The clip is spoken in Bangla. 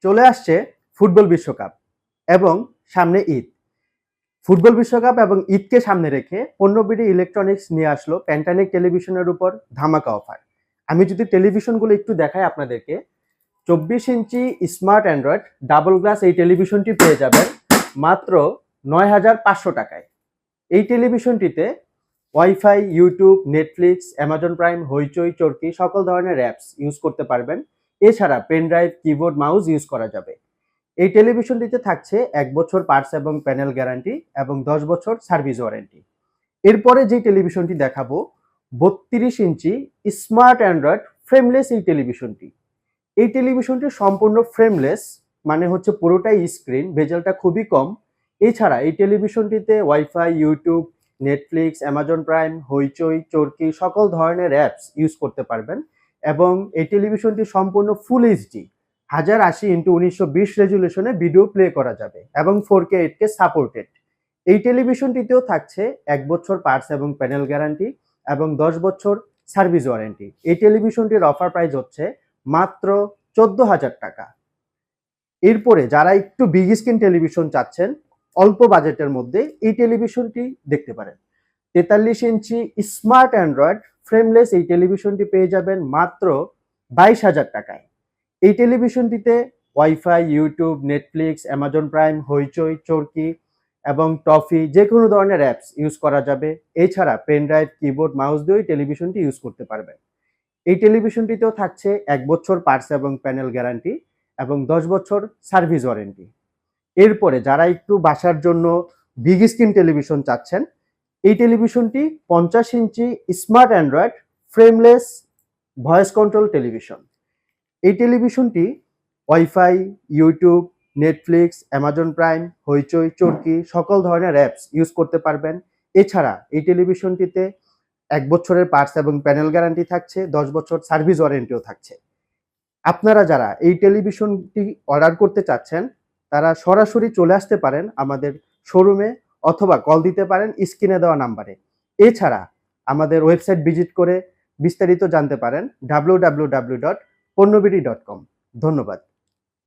চলে আসছে ফুটবল বিশ্বকাপ এবং সামনে ঈদ। ফুটবল বিশ্বকাপ এবং ঈদকে সামনে রেখে পণ্যবিডি ইলেকট্রনিক্স নিয়ে আসলো প্যান্টানিক টেলিভিশনের উপর ধামাকা অফার। আমি যদি টেলিভিশনগুলো একটু দেখাই আপনাদেরকে, 24 inch smart Android double glass এই টেলিভিশনটি পেয়ে যাবেন মাত্র ৯,৫০০ টাকায়। এই টেলিভিশনটিতে WiFi, YouTube, Netflix, Amazon Prime, Hoichoi, Chorki সকল ধরনের অ্যাপস ইউজ করতে পারবেন। এছাড়া pen drive, keyboard, mouse use করা যাবে। এই টেলিভিশনটিতে থাকছে ১ বছর পার্টস এবং প্যানেল গ্যারান্টি এবং ১০ বছর সার্ভিস ওয়ারেন্টি। এরপরে যে টেলিভিশনটি দেখাবো, ৩২ ইঞ্চি স্মার্ট অ্যান্ড্রয়েড ফ্রেমলেস এই টেলিভিশনটি। এই টেলিভিশনটি সম্পূর্ণ ফ্রেমলেস, মানে হচ্ছে পুরোটাই স্ক্রিন, বেজেলটা খুবই কম। এছাড়া এই টেলিভিশনটিতে WiFi, YouTube, Netflix, Amazon Prime, Hoichoi, Chorki সকল ধরনের অ্যাপস ইউজ করতে পারবেন এবং এই টেলিভিশনটি সম্পূর্ণ ফুল এইচডি 1080x1920 রেজুলেশনে ভিডিও প্লে করা যাবে এবং 4K 8K সাপোর্টেড। এই টেলিভিশনটিতেও থাকছে ১ বছর পার্টস এবং প্যানেল গ্যারান্টি এবং ১০ বছর সার্ভিস ওয়ারেন্টি। এই টেলিভিশনটির অফার প্রাইস হচ্ছে মাত্র ১৪,০০০ টাকা। এরপরে যারা একটু বিগ স্ক্রিন টেলিভিশন চাচ্ছেন অল্প বাজেটের মধ্যে, এই টেলিভিশনটি দেখতে পারেন। ৪৩ ইঞ্চি স্মার্ট অ্যান্ড্রয়েড ফ্রেমলেস এই টেলিভিশনটি পেয়ে যাবেন মাত্র ২২,০০০ টাকায়। এই টেলিভিশনটিতে WiFi, YouTube, Netflix, Amazon Prime, Hoichoi, Chorki এবং টফি যে কোনো ধরনের অ্যাপস ইউজ করা যাবে। এছাড়া পেন ড্রাইভ, কিবোর্ড, মাউস দিয়েও টেলিভিশনটি ইউজ করতে পারবেন। এই টেলিভিশনটিতেও থাকছে ১ বছর পার্টস এবং প্যানেল গ্যারান্টি এবং ১০ বছর সার্ভিস ওয়ারেন্টি। এরপরে যারা একটু বাসার জন্য বিগ স্ক্রিন টেলিভিশন চাচ্ছেন, এই টেলিভিশনটি ৫০ inch smart Android frameless voice control television. এই টেলিভিশনটি WiFi, YouTube, Netflix, Amazon Prime, Hoichoi, Chorki সকল ধরনের অ্যাপস ইউজ করতে পারবেন। এছাড়া এই টেলিভিশনটিতে ১ বছরের পার্টস এবং প্যানেল গ্যারান্টি থাকছে, ১০ বছর সার্ভিস ওয়ারেন্টিও থাকছে। আপনারা যারা এই টেলিভিশনটি অর্ডার করতে চাচ্ছেন, তারা সরাসরি চলে আসতে পারেন আমাদের শোরুমে অথবা কল দিতে পারেন স্ক্রিনে দেওয়া নাম্বারে। এছাড়া আমাদের ওয়েবসাইট ভিজিট করে বিস্তারিত জানতে পারেন www.ponnobidi.com। ধন্যবাদ।